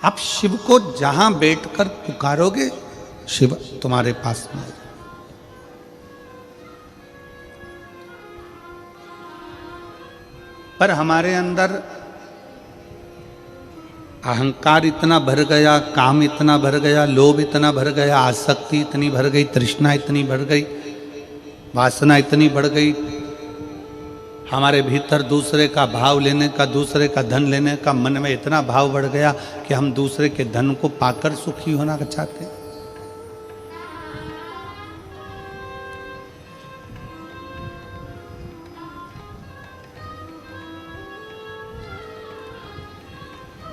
आप शिव को जहां बैठकर पुकारोगे शिव तुम्हारे पास में। पर हमारे अंदर अहंकार इतना भर गया, काम इतना भर गया, लोभ इतना भर गया, आसक्ति इतनी भर गई, तृष्णा इतनी बढ़ गई, वासना इतनी बढ़ गई, हमारे भीतर दूसरे का भाव लेने का, दूसरे का धन लेने का मन में इतना भाव बढ़ गया कि हम दूसरे के धन को पाकर सुखी होना चाहते हैं।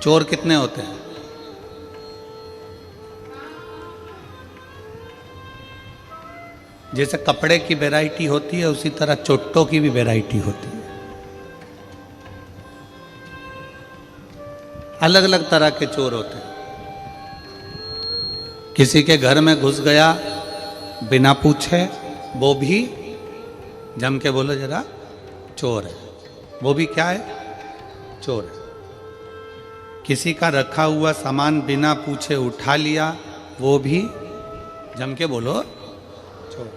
चोर कितने होते हैं? जैसे कपड़े की वैरायटी होती है उसी तरह चोट्टों की भी वैरायटी होती है। अलग अलग तरह के चोर होते हैं। किसी के घर में घुस गया बिना पूछे, वो भी जम के बोलो जरा चोर है, वो भी क्या है? चोर है। किसी का रखा हुआ सामान बिना पूछे उठा लिया, वो भी जम के बोलो चोर।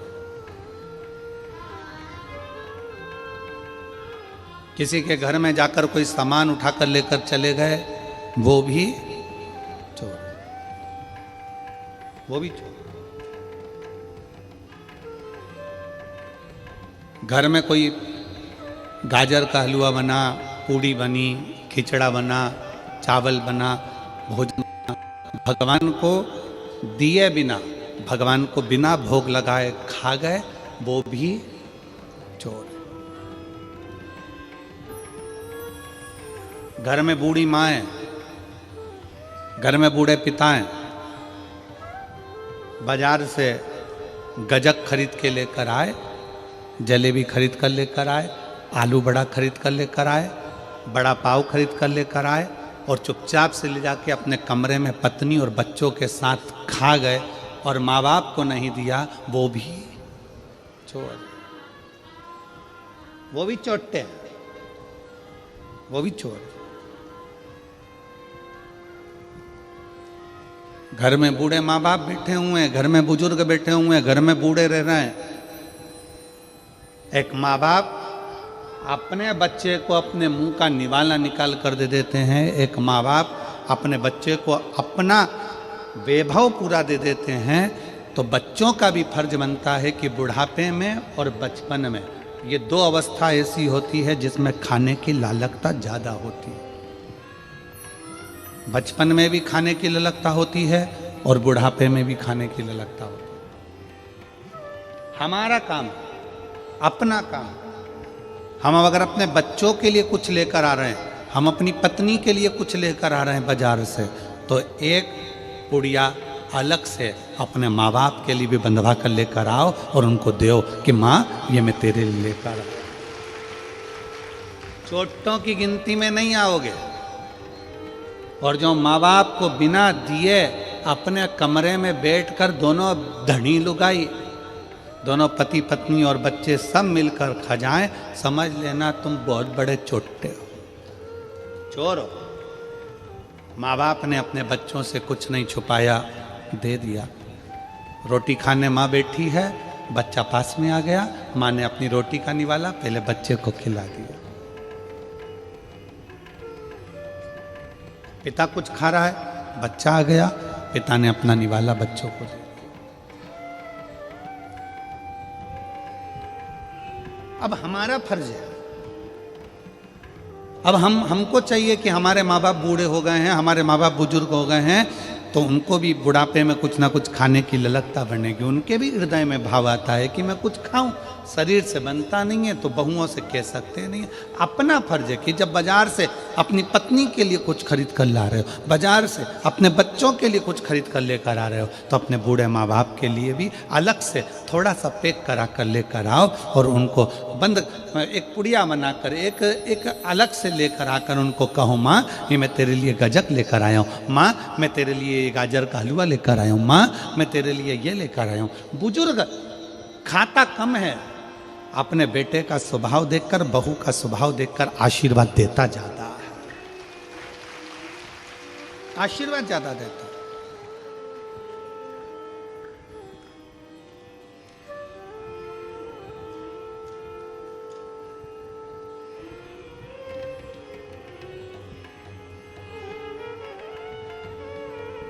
किसी के घर में जाकर कोई सामान उठाकर लेकर चले गए, वो भी चोर, वो भी चोर। घर में कोई गाजर का हलवा बना, पूड़ी बनी, खिचड़ा बना, चावल बना, भोजन बना, भगवान को दिए बिना, भगवान को बिना भोग लगाए खा गए, वो भी चोर। घर में बूढ़ी माँ है, घर में बूढ़े पिता हैं, बाजार से गजक खरीद के लेकर आए, जलेबी खरीद कर लेकर आए, आलू बड़ा खरीद कर लेकर आए, बड़ा पाव खरीद कर लेकर आए और चुपचाप से ले जाके अपने कमरे में पत्नी और बच्चों के साथ खा गए और माँ बाप को नहीं दिया, वो भी चोर, वो भी चोट्टे हैं, वो भी चोर। घर में बूढ़े माँ बाप बैठे हुए हैं, घर में बुजुर्ग बैठे हुए हैं, घर में बूढ़े रह रहे हैं। एक माँ बाप अपने बच्चे को अपने मुंह का निवाला निकाल कर दे देते हैं, एक माँ बाप अपने बच्चे को अपना वैभव पूरा दे देते हैं। तो बच्चों का भी फर्ज बनता है कि बुढ़ापे में और बचपन में ये दो अवस्था ऐसी होती है जिसमें खाने की लालकता ज़्यादा होती है। बचपन में भी खाने की ललकता होती है और बुढ़ापे में भी खाने की ललकता होती है। हमारा काम, अपना काम, हम अगर अपने बच्चों के लिए कुछ लेकर आ रहे हैं, हम अपनी पत्नी के लिए कुछ लेकर आ रहे हैं बाजार से, तो एक पुड़िया अलग से अपने माँ बाप के लिए भी बंधवा कर लेकर आओ और उनको दो कि माँ ये मैं तेरे लिए लेकर आया। चोटों की गिनती में नहीं आओगे। और जो माँ बाप को बिना दिए अपने कमरे में बैठकर दोनों धनी लुगाई, दोनों पति पत्नी और बच्चे सब मिलकर खा जाएं, समझ लेना तुम बहुत बड़े चोट्टे हो, चोर हो। माँ बाप ने अपने बच्चों से कुछ नहीं छुपाया, दे दिया। रोटी खाने माँ बैठी है, बच्चा पास में आ गया, माँ ने अपनी रोटी का निवाला पहले बच्चे को खिला दिया। पिता कुछ खा रहा है, बच्चा आ गया, पिता ने अपना निवाला बच्चों को दिया। अब हमारा फर्ज है, अब हमको चाहिए कि हमारे माँ बाप बूढ़े हो गए हैं, हमारे माँ बाप बुजुर्ग हो गए हैं, तो उनको भी बुढ़ापे में कुछ ना कुछ खाने की ललकता बनेगी। उनके भी हृदय में भाव आता है कि मैं कुछ खाऊं। शरीर से बनता नहीं है तो बहुओं से कह सकते नहीं है। अपना फर्ज है कि जब बाजार से अपनी पत्नी के लिए कुछ खरीद कर ला रहे हो, बाजार से अपने बच्चों के लिए कुछ खरीद कर लेकर आ रहे हो, तो अपने बूढ़े माँ बाप के लिए भी अलग से थोड़ा सा पैक करा कर लेकर आओ और उनको बंद एक पुड़िया बनाकर एक अलग से लेकर आकर उनको कहो, माँ ये मैं तेरे लिए गजक लेकर आया हूँ, माँ मैं तेरे लिए गाजर का हलवा लेकर आया हूँ, माँ मैं तेरे लिए ये लेकर आया हूँ। बुजुर्ग खाता कम है, अपने बेटे का स्वभाव देखकर, बहू का स्वभाव देखकर आशीर्वाद देता जाता है। आशीर्वाद ज्यादा देता है।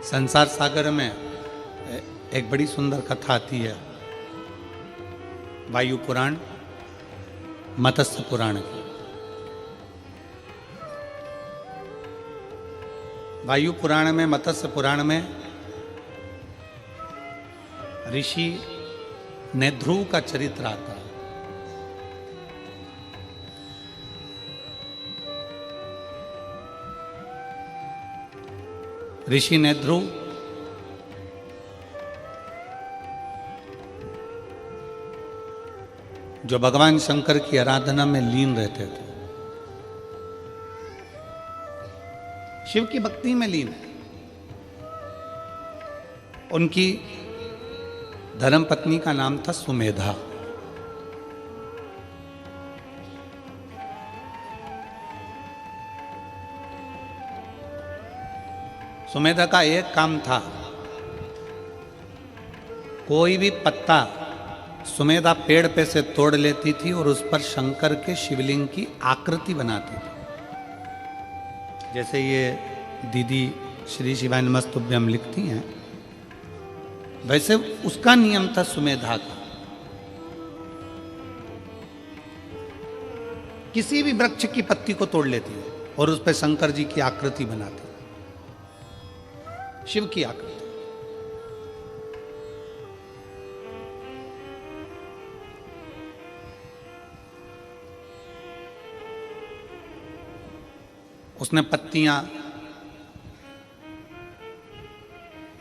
संसार सागर में एक बड़ी सुंदर कथा आती है, वायु पुराण, मत्स्य पुराण की। वायु पुराण में, मत्स्य पुराण में ऋषि नेध्रुव का चरित्र आता है। ऋषि नेध्रुव जो भगवान शंकर की आराधना में लीन रहते थे, शिव की भक्ति में लीन है। उनकी धर्मपत्नी का नाम था सुमेधा। सुमेधा का एक काम था, कोई भी पत्ता सुमेधा पेड़ पे से तोड़ लेती थी और उस पर शंकर के शिवलिंग की आकृति बनाती थी। जैसे ये दीदी श्री शिवाय नमस्तुभ्यम लिखती हैं, वैसे उसका नियम था सुमेधा का। किसी भी वृक्ष की पत्ती को तोड़ लेती है और उस पर शंकर जी की आकृति बनाती, शिव की आकृति। उसने पत्तियां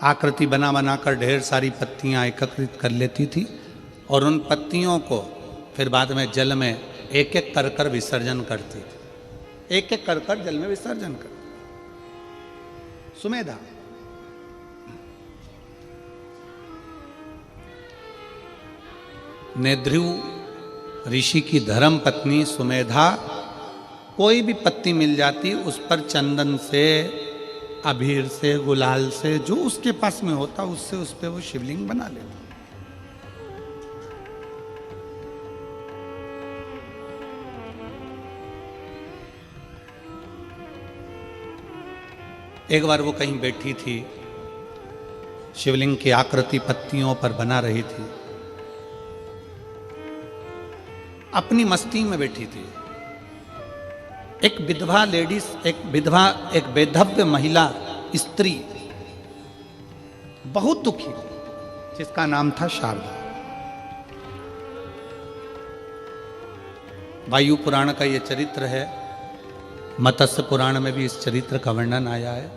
आकृति बना बनाकर ढेर सारी पत्तियां एकत्रित कर लेती थी और उन पत्तियों को फिर बाद में जल में एक एक कर कर विसर्जन करती थी। एक एक कर कर जल में विसर्जन कर। सुमेधा नेध्रुव ऋषि की धर्म पत्नी सुमेधा कोई भी पत्ती मिल जाती, उस पर चंदन से, अबीर से, गुलाल से, जो उसके पास में होता उससे उस पर वो शिवलिंग बना लेता। एक बार वो कहीं बैठी थी, शिवलिंग की आकृति पत्तियों पर बना रही थी, अपनी मस्ती में बैठी थी। एक विधवा लेडीज, एक बेधव्य महिला स्त्री बहुत दुखी, जिसका नाम था शारदा। वायु पुराण का यह चरित्र है, मत्स्य पुराण में भी इस चरित्र का वर्णन आया है।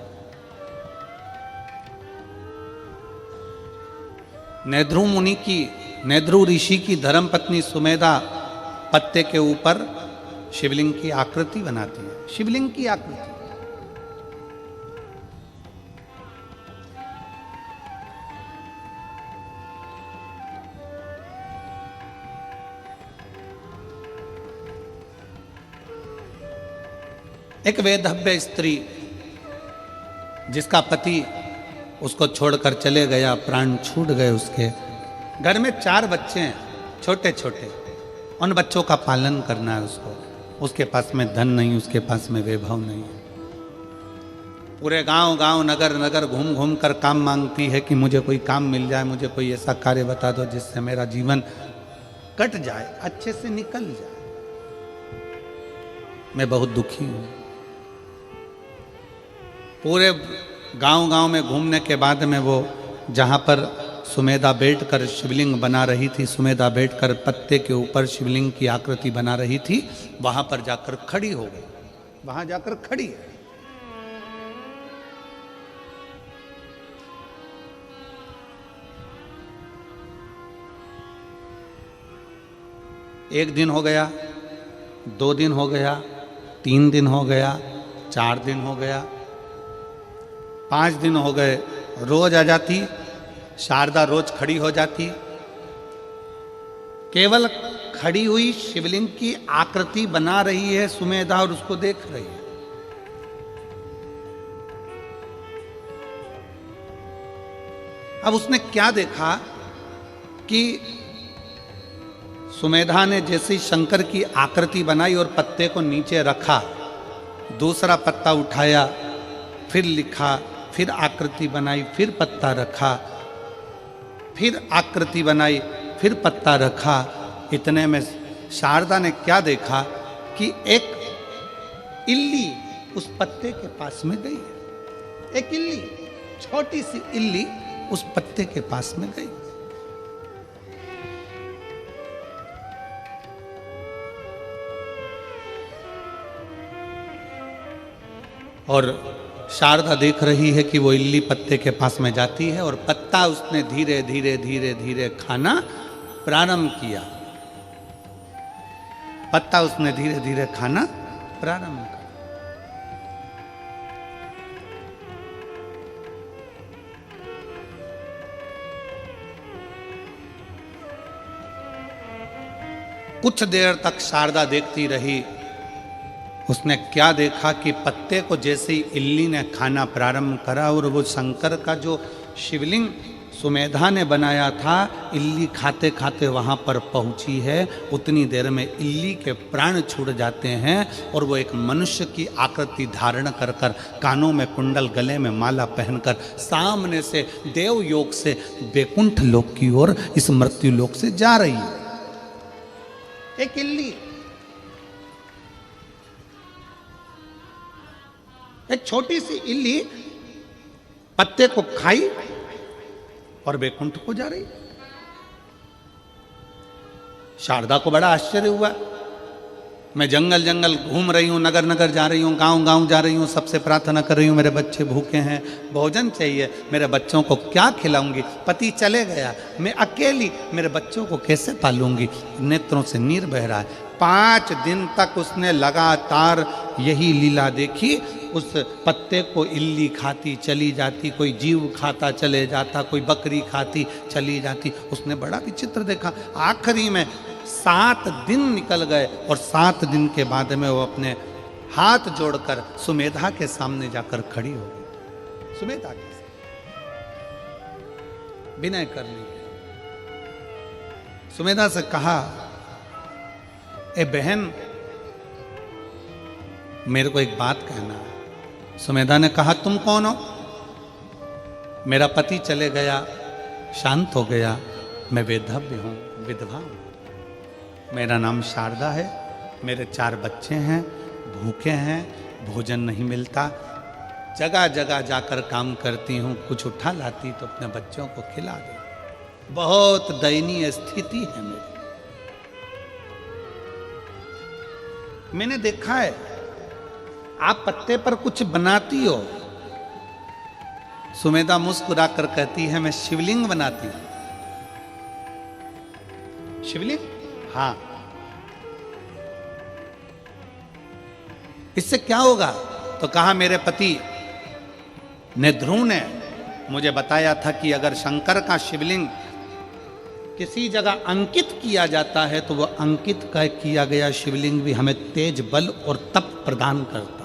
नेध्रुव ऋषि की धर्मपत्नी सुमेधा पत्ते के ऊपर शिवलिंग की आकृति बनाती है। शिवलिंग की आकृति। एक वेधव्य स्त्री जिसका पति उसको छोड़कर चले गया, प्राण छूट गए उसके। घर में 4 बच्चे हैं, छोटे छोटे। उन बच्चों का पालन करना है उसको। उसके पास में धन नहीं, उसके पास में वैभव नहीं है। पूरे गांव नगर नगर घूम घूम कर काम मांगती है कि मुझे कोई काम मिल जाए, मुझे कोई ऐसा कार्य बता दो जिससे मेरा जीवन कट जाए, अच्छे से निकल जाए। मैं बहुत दुखी हूं। पूरे गांव में घूमने के बाद में वो जहां पर सुमेधा बैठकर शिवलिंग बना रही थी, सुमेधा बैठकर पत्ते के ऊपर शिवलिंग की आकृति बना रही थी, वहां पर जाकर खड़ी हो गई। वहां जाकर खड़ी है। एक दिन हो गया, 2 दिन हो गया, 3 दिन हो गया, 4 दिन हो गया, 5 दिन हो गए। रोज आ जाती शारदा, रोज खड़ी हो जाती। केवल खड़ी हुई शिवलिंग की आकृति बना रही है सुमेधा और उसको देख रही है। अब उसने क्या देखा कि सुमेधा ने जैसे शंकर की आकृति बनाई और पत्ते को नीचे रखा, दूसरा पत्ता उठाया, फिर लिखा, फिर आकृति बनाई, फिर पत्ता रखा, फिर आकृति बनाई, फिर पत्ता रखा। इतने में शारदा ने क्या देखा कि एक इल्ली उस पत्ते के पास में गई। एक इल्ली, छोटी सी इल्ली उस पत्ते के पास में गई। और शारदा देख रही है कि वो इल्ली पत्ते के पास में जाती है और पत्ता उसने धीरे धीरे धीरे धीरे खाना प्रारंभ किया। पत्ता उसने धीरे धीरे खाना प्रारंभ किया। कुछ देर तक शारदा देखती रही। उसने क्या देखा कि पत्ते को जैसे ही इल्ली ने खाना प्रारंभ करा और वो शंकर का जो शिवलिंग सुमेधा ने बनाया था, इल्ली खाते खाते वहाँ पर पहुँची है। उतनी देर में इल्ली के प्राण छूट जाते हैं और वो एक मनुष्य की आकृति धारण कर कर, कानों में कुंडल, गले में माला पहनकर सामने से देव योग से बैकुंठ लोक की ओर, इस मृत्यु लोक से जा रही है। एक इल्ली, एक छोटी सी इल्ली पत्ते को खाई और बैकुंठ को जा रही। शारदा को बड़ा आश्चर्य हुआ। मैं जंगल जंगल घूम रही हूँ, नगर नगर जा रही हूँ, गांव गांव जा रही हूँ, सबसे प्रार्थना कर रही हूँ, मेरे बच्चे भूखे हैं, भोजन चाहिए, मेरे बच्चों को क्या खिलाऊंगी? पति चले गया, मैं अकेली, मेरे बच्चों को कैसे पालूंगी? नेत्रों से नीर बह रहा है। 5 दिन तक उसने लगातार यही लीला देखी। उस पत्ते को इल्ली खाती चली जाती, कोई जीव खाता चले जाता, कोई बकरी खाती चली जाती। उसने बड़ा विचित्र देखा। आखिरी में 7 दिन निकल गए और 7 दिन के बाद में वो अपने हाथ जोड़कर सुमेधा के सामने जाकर खड़ी हो गई। सुमेधा के विनय कर ली। सुमेधा से कहा, ए बहन, मेरे को एक बात कहना है। सुमेधा ने कहा, तुम कौन हो? मेरा पति चले गया, शांत हो गया, मैं वेधव्य हूं, विधवा हूं। मेरा नाम शारदा है, मेरे 4 बच्चे हैं, भूखे हैं, भोजन नहीं मिलता, जगह जगह जाकर काम करती हूं, कुछ उठा लाती तो अपने बच्चों को खिला दे। बहुत दयनीय स्थिति है मेरी। मैंने देखा है आप पत्ते पर कुछ बनाती हो। सुमेधा मुस्कुरा कर कहती है, मैं शिवलिंग बनाती हूं। शिवलिंग? हाँ। इससे क्या होगा? तो कहा, मेरे पति ने, ध्रुव ने मुझे बताया था कि अगर शंकर का शिवलिंग किसी जगह अंकित किया जाता है तो वह अंकित का किया गया शिवलिंग भी हमें तेज बल और तप प्रदान करता।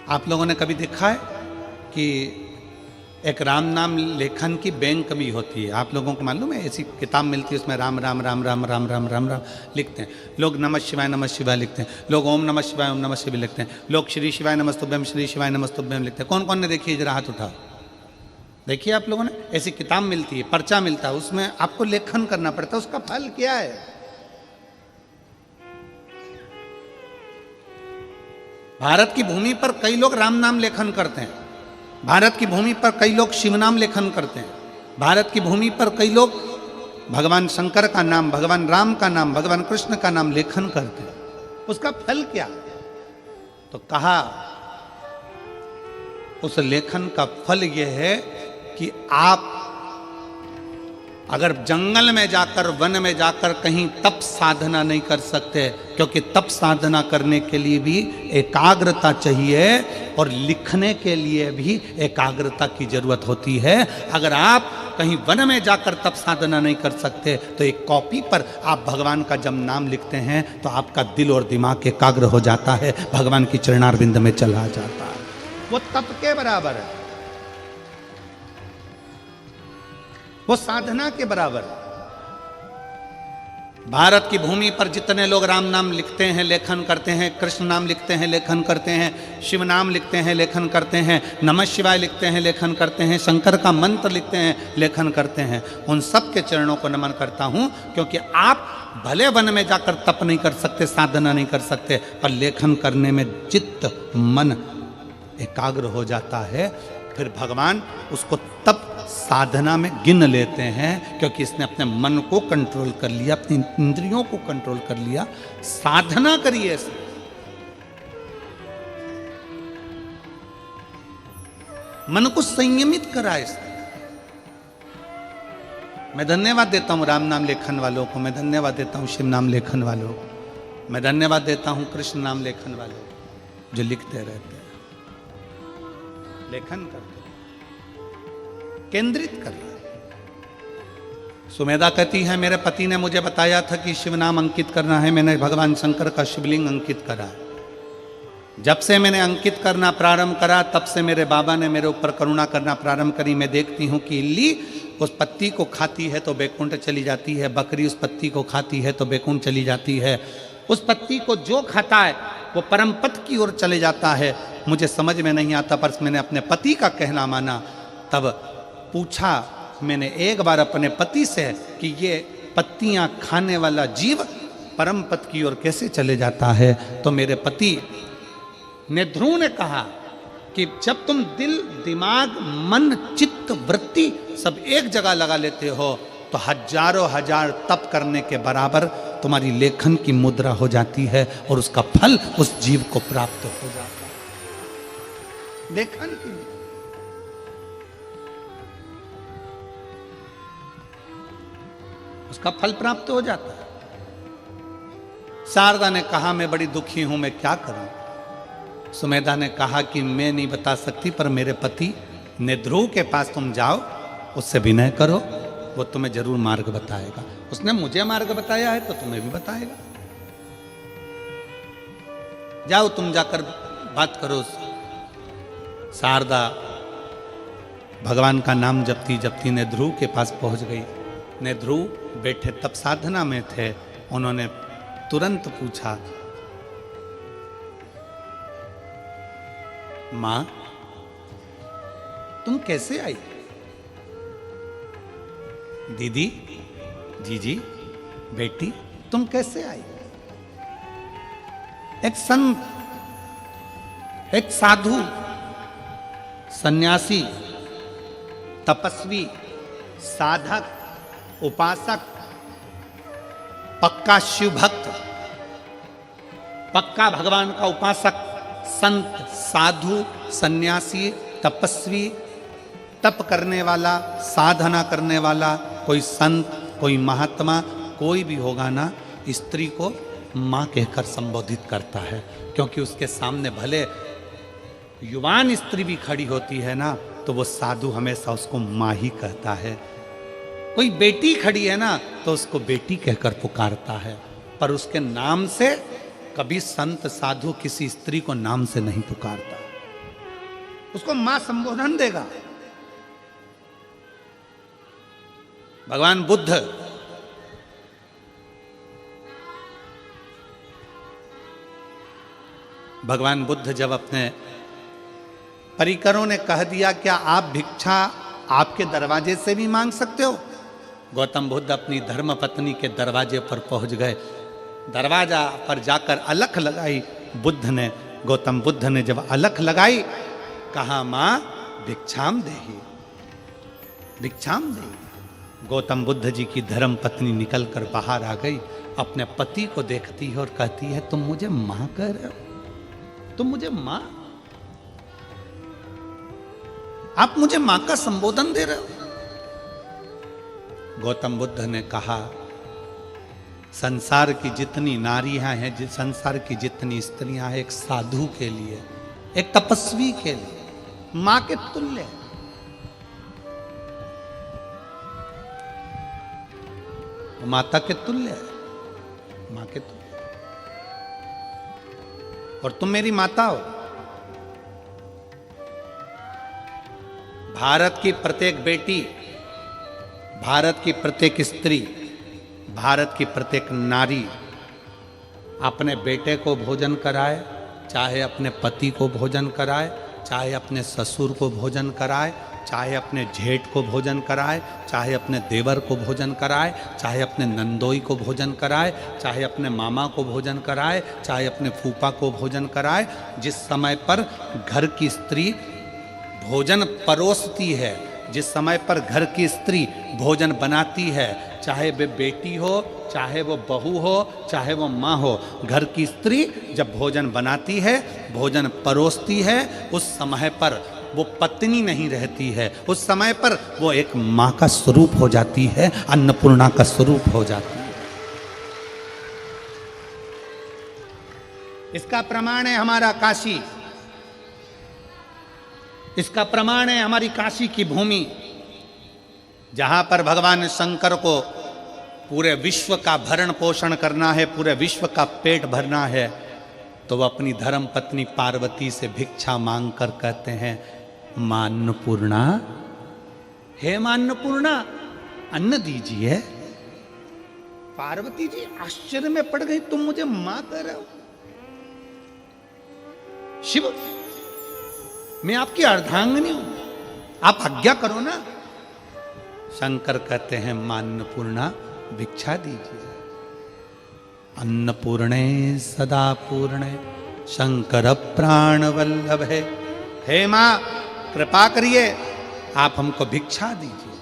आप लोगों ने कभी देखा है कि एक राम नाम लेखन की बैंक भी होती है? आप लोगों को मालूम है? ऐसी किताब मिलती है, उसमें राम राम राम राम राम राम राम राम लिखते हैं लोग। नमः शिवाय लिखते हैं लोग। ओम नमः शिवाय लिखते हैं लोग। श्री शिवाय नमस्तुभ्यम, श्री शिवाय नमस्तुभ्यम लिखते हैं। कौन कौन ने देखी? जरा हाथ उठाओ। देखिए आप लोगों ने, ऐसी किताब मिलती है, पर्चा मिलता है, उसमें आपको लेखन करना पड़ता है। उसका फल क्या है? भारत की भूमि पर कई लोग राम नाम लेखन करते हैं। भारत की भूमि पर कई लोग शिव नाम लेखन करते हैं। भारत की भूमि पर कई लोग भगवान शंकर का नाम, भगवान राम का नाम, भगवान कृष्ण का नाम लेखन करते हैं। उसका फल क्या? तो कहा, उस लेखन का फल यह है कि आप अगर जंगल में जाकर, वन में जाकर कहीं तप साधना नहीं कर सकते, क्योंकि तप साधना करने के लिए भी एकाग्रता चाहिए और लिखने के लिए भी एकाग्रता की जरूरत होती है। अगर आप कहीं वन में जाकर तप साधना नहीं कर सकते तो एक कॉपी पर आप भगवान का जब नाम लिखते हैं तो आपका दिल और दिमाग एकाग्र हो जाता है, भगवान की चरणारविंद में चला जाता है। वो तप के बराबर है, वो साधना के बराबर है। भारत की भूमि पर जितने लोग राम नाम लिखते हैं, लेखन करते हैं, कृष्ण नाम लिखते हैं, लेखन करते हैं, शिव नाम लिखते हैं, लेखन करते हैं, नमः शिवाय लिखते हैं, लेखन करते हैं, शंकर का मंत्र लिखते हैं, लेखन करते हैं, उन सब के चरणों को नमन करता हूं। क्योंकि आप भले वन में जाकर तप नहीं कर सकते, साधना नहीं कर सकते, पर लेखन करने में चित्त मन एकाग्र हो जाता है, फिर भगवान उसको तप साधना में गिन लेते हैं। क्योंकि इसने अपने मन को कंट्रोल कर लिया, अपनी इंद्रियों को कंट्रोल कर लिया। साधना करिए इसमें, मन को संयमित करा इसने। मैं धन्यवाद देता हूं राम नाम लेखन वालों को, मैं धन्यवाद देता हूं शिव नाम लेखन वालों को, मैं धन्यवाद देता हूं कृष्ण नाम लेखन वालों को, जो लिखते रहते हैं, लेखन करते, केंद्रित कर रहा है। सुमेधा कहती है मेरे पति ने मुझे बताया था कि शिव नाम अंकित करना है, मैंने भगवान शंकर का शिवलिंग अंकित करा है। जब से मैंने अंकित करना प्रारंभ करा, तब से मेरे बाबा ने मेरे ऊपर करुणा करना प्रारंभ करी। मैं देखती हूँ कि इल्ली उस पत्ती को खाती है तो बैकुंठ चली जाती है, बकरी उस पत्ती को खाती है तो बैकुंठ चली जाती है। उस पत्ती को जो खाता है वो परम पद की ओर चले जाता है। मुझे समझ में नहीं आता, पर मैंने अपने पति का कहना माना। तब पूछा मैंने एक बार अपने पति से कि ये पत्तियां खाने वाला जीव परम पद की ओर कैसे चले जाता है? तो मेरे पति ने ध्रुव ने कहा कि जब तुम दिल, दिमाग, मन, चित्त, वृत्ति सब एक जगह लगा लेते हो तो हजारों हजार तप करने के बराबर तुम्हारी लेखन की मुद्रा हो जाती है और उसका फल उस जीव को प्राप्त हो जाता है। लेखन की उसका फल प्राप्त हो जाता है। शारदा ने कहा मैं बड़ी दुखी हूं, मैं क्या करूं? सुमेधा ने कहा कि मैं नहीं बता सकती, पर मेरे पति ने ध्रुव के पास तुम जाओ, उससे विनय करो, वो तुम्हें जरूर मार्ग बताएगा। उसने मुझे मार्ग बताया है तो तुम्हें भी बताएगा। जाओ तुम जाकर बात करो। शारदा भगवान का नाम जपती जपती ने ध्रुव के पास पहुंच गई। ने ध्रुव बैठे तप साधना में थे। उन्होंने तुरंत पूछा, मां तुम कैसे आई? दीदी, जीजी, बेटी तुम कैसे आई? एक संत, एक साधु, सन्यासी, तपस्वी, साधक, उपासक, पक्का शिव भक्त, पक्का भगवान का उपासक, संत, साधु, सन्यासी, तपस्वी, तप करने वाला, साधना करने वाला, कोई संत, कोई महात्मा, कोई भी होगा ना, स्त्री को मां कहकर संबोधित करता है। क्योंकि उसके सामने भले युवान स्त्री भी खड़ी होती है ना, तो वो साधु हमेशा उसको मां ही कहता है। कोई बेटी खड़ी है ना, तो उसको बेटी कहकर पुकारता है। पर उसके नाम से कभी संत साधु किसी स्त्री को नाम से नहीं पुकारता, उसको मां संबोधन देगा। भगवान बुद्ध जब अपने परिकरों ने कह दिया क्या आप भिक्षा आपके दरवाजे से भी मांग सकते हो? गौतम बुद्ध अपनी धर्म पत्नी के दरवाजे पर पहुंच गए। दरवाजा पर जाकर अलख लगाई गौतम बुद्ध ने जब अलख लगाई, कहा मां भिक्षाम देहि, भिक्षाम देहि। गौतम बुद्ध जी की धर्म पत्नी निकलकर बाहर आ गई, अपने पति को देखती है और कहती है तुम मुझे मां कह रहे हो? तुम मुझे मां, आप मुझे मां का संबोधन दे रहे हो? गौतम बुद्ध ने कहा संसार की जितनी नारियां हैं, संसार की जितनी स्त्रियां हैं, एक साधु के लिए, एक तपस्वी के लिए मां के तुल्य है। माता के तुल्य है, मां के तुल्य। और तुम मेरी माता हो, भारत की प्रत्येक बेटी, भारत की प्रत्येक स्त्री, भारत की प्रत्येक नारी अपने बेटे को भोजन कराए, चाहे अपने पति को भोजन कराए, चाहे अपने ससुर को भोजन कराए, चाहे अपने जेठ को भोजन कराए, चाहे अपने देवर को भोजन कराए, चाहे अपने नंदोई को भोजन कराए, चाहे अपने मामा को भोजन कराए, चाहे अपने फूफा को भोजन कराए। जिस समय पर घर की स्त्री भोजन परोसती है, जिस समय पर घर की स्त्री भोजन बनाती है, चाहे वे बेटी हो, चाहे वो बहू हो, चाहे वो माँ हो, घर की स्त्री जब भोजन बनाती है, भोजन परोसती है, उस समय पर वो पत्नी नहीं रहती है, उस समय पर वो एक माँ का स्वरूप हो जाती है, अन्नपूर्णा का स्वरूप हो जाती है। इसका प्रमाण है हमारा काशी, इसका प्रमाण है हमारी काशी की भूमि, जहां पर भगवान शंकर को पूरे विश्व का भरण पोषण करना है, पूरे विश्व का पेट भरना है, तो वह अपनी धर्म पत्नी पार्वती से भिक्षा मांग कर कहते हैं, मां अन्नपूर्णा, हे मां अन्नपूर्णा, अन्न दीजिए। पार्वती जी आश्चर्य में पड़ गई, तुम मुझे मां कह रहे हो? शिव, मैं आपकी अर्धांगिनी हूं, आप आज्ञा करो ना। शंकर कहते हैं, मां अन्नपूर्णा, भिक्षा दीजिए। अन्नपूर्णे सदा पूर्णे शंकर प्राण वल्लभे, हे मां कृपा करिए, आप हमको भिक्षा दीजिए।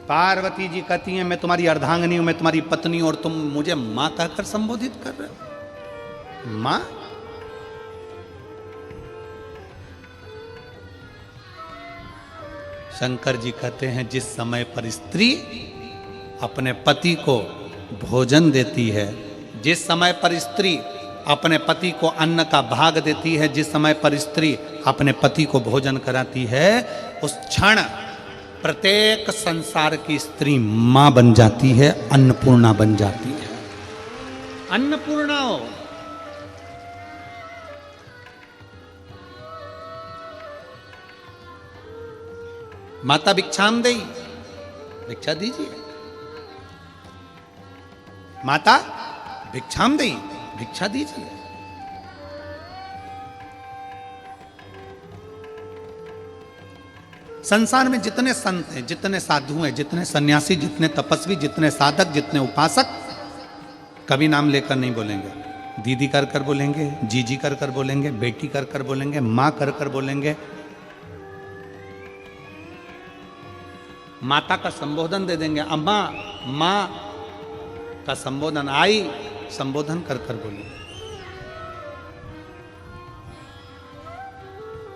पार्वती जी कहती हैं, मैं तुम्हारी अर्धांगिनी हूं, मैं तुम्हारी पत्नी हूं, और तुम मुझे मां कहकर संबोधित कर रहे हो? मां? शंकर जी कहते हैं, जिस समय पर स्त्री अपने पति को भोजन देती है, जिस समय पर स्त्री अपने पति को अन्न का भाग देती है, जिस समय पर स्त्री अपने पति को भोजन कराती है, उस क्षण प्रत्येक संसार की स्त्री मां बन जाती है, अन्नपूर्णा बन जाती है। अन्नपूर्णा हो। माता भिक्षाम देई, भिक्षा दीजिए। माता भिक्षाम देई, भिक्षा दीजिए। संसार में जितने संत हैं, जितने साधु हैं, जितने सन्यासी, जितने तपस्वी, जितने साधक, जितने उपासक, कभी नाम लेकर नहीं बोलेंगे। दीदी कर कर बोलेंगे, जीजी कर कर बोलेंगे, बेटी कर कर बोलेंगे, मां कर कर बोलेंगे। माता का संबोधन दे देंगे, अम्मा, मां का संबोधन, आई, संबोधन कर कर बोलेंगे।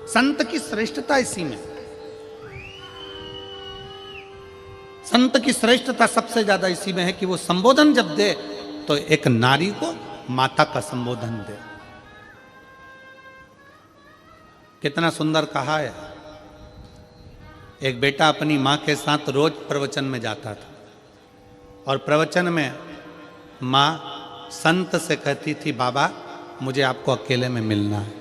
संत की श्रेष्ठता इसी में, संत की श्रेष्ठता सबसे ज्यादा इसी में है कि वो संबोधन जब दे तो एक नारी को माता का संबोधन दे। कितना सुंदर कहा है। एक बेटा अपनी मां के साथ रोज प्रवचन में जाता था, और प्रवचन में मां संत से कहती थी, बाबा मुझे आपको अकेले में मिलना है।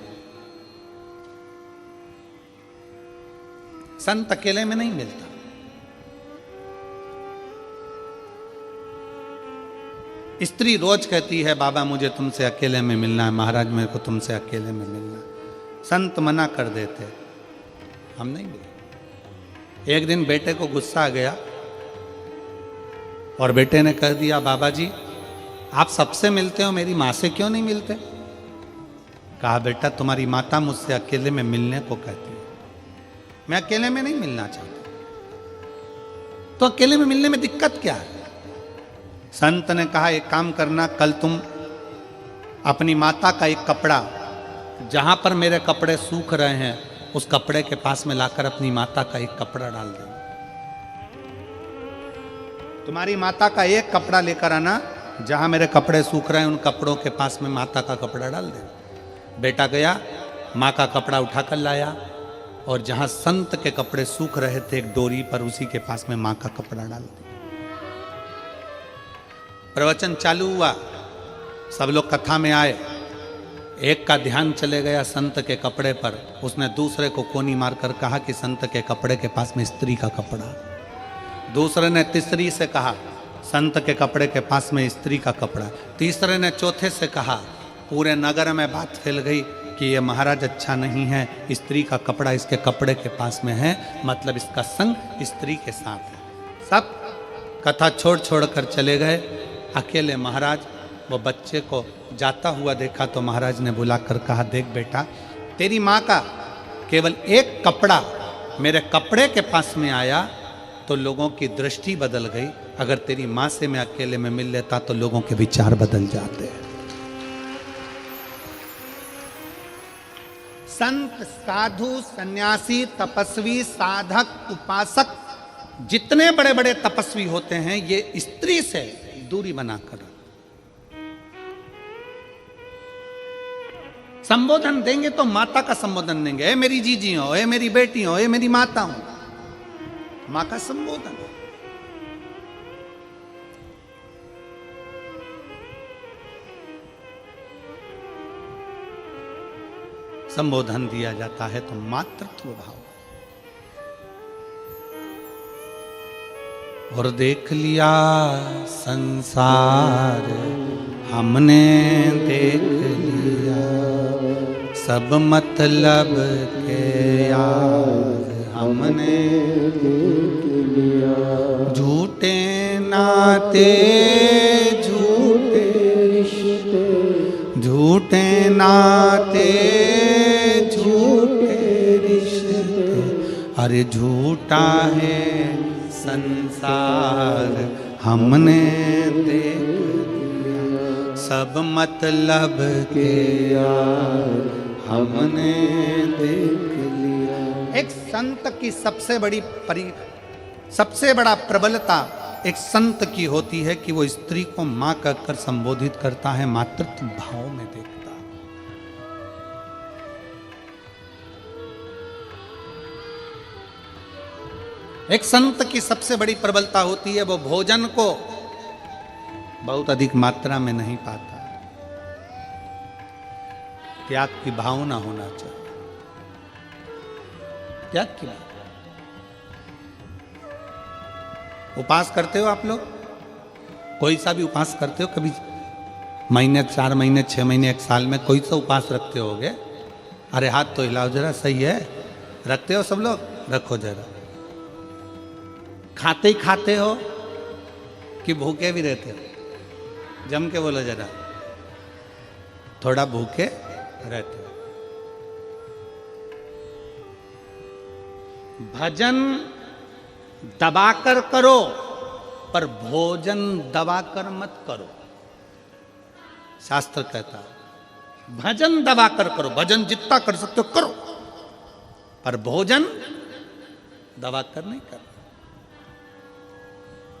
संत अकेले में नहीं मिलता। स्त्री रोज कहती है, बाबा मुझे तुमसे अकेले में मिलना है, महाराज मेरे को तुमसे अकेले में मिलना है। संत मना कर देते, हम नहीं मिले। एक दिन बेटे को गुस्सा आ गया और बेटे ने कह दिया, बाबा जी आप सबसे मिलते हो, मेरी मां से क्यों नहीं मिलते? कहा, बेटा तुम्हारी माता मुझसे अकेले में मिलने को कहती है, मैं अकेले में नहीं मिलना चाहता। तो अकेले में मिलने में दिक्कत क्या है? संत ने कहा, एक काम करना, कल तुम अपनी माता का एक कपड़ा, जहां पर मेरे कपड़े सूख रहे हैं, उस कपड़े के पास में लाकर अपनी माता का एक कपड़ा डाल दो। तुम्हारी माता का एक कपड़ा लेकर आना, जहां मेरे कपड़े सूख रहे हैं उन कपड़ों के पास में माता का कपड़ा डाल दे। बेटा गया, माँ का कपड़ा उठाकर लाया, और जहां संत के कपड़े सूख रहे थे एक डोरी पर, उसी के पास में माँ का कपड़ा डाल दिया। प्रवचन चालू हुआ, सब लोग कथा में आए। एक का ध्यान चले गया संत के कपड़े पर, उसने दूसरे को कोनी मारकर कहा कि संत के कपड़े के पास में स्त्री का कपड़ा। दूसरे ने तीसरी से कहा संत के कपड़े के पास में स्त्री का कपड़ा। तीसरे ने चौथे से कहा, पूरे नगर में बात फैल गई कि ये महाराज अच्छा नहीं है, स्त्री का कपड़ा इसके कपड़े के पास में है, मतलब इसका संग स्त्री के साथ है। सब कथा छोड़ छोड़ कर चले गए। अकेले महाराज वो बच्चे को जाता हुआ देखा तो महाराज ने बुलाकर कहा, देख बेटा, तेरी माँ का केवल एक कपड़ा मेरे कपड़े के पास में आया तो लोगों की दृष्टि बदल गई, अगर तेरी माँ से मैं अकेले में मिल लेता तो लोगों के विचार बदल जाते। संत, साधु, सन्यासी, तपस्वी, साधक, उपासक, जितने बड़े बड़े तपस्वी होते हैं ये स्त्री से दूरी बनाकर संबोधन देंगे तो माता का संबोधन देंगे, ए मेरी जीजी हो, ए मेरी बेटी हो, ए मेरी माता हो, मां का संबोधन। संबोधन दिया जाता है तो मातृत्व भाव। और देख लिया संसार हमने देख लिया, सब मतलब के यार हमने देख लिया, झूठे नाते झूठे रिश्ते, झूठे नाते झूठे रिश्ते, अरे झूठा है संसार हमने देख लिया, सब मतलब के यार हमने देख लिया। एक संत की सबसे बड़ा प्रबलता एक संत की होती है कि वो स्त्री को मां कहकर संबोधित करता है, मातृत्व भाव में देखता। एक संत की सबसे बड़ी प्रबलता होती है वो भोजन को बहुत अधिक मात्रा में नहीं पाता, त्याग की भावना होना चाहिए, त्याग की भावना। उपास करते हो आप लोग, कोई सा भी उपास करते हो, कभी महीने, 4 महीने, 6 महीने, 1 साल में कोई सा उपास रखते होगे? अरे हाथ तो हिलाओ जरा, सही है, रखते हो सब लोग? रखो जरा। खाते ही खाते हो कि भूखे भी रहते हो? जम के बोलो जरा, थोड़ा भूखे रहते हो। भजन दबाकर करो पर भोजन दबाकर मत करो। शास्त्र कहता है भजन दबाकर करो, भजन जितना कर सकते हो करो, पर भोजन दबाकर नहीं करो।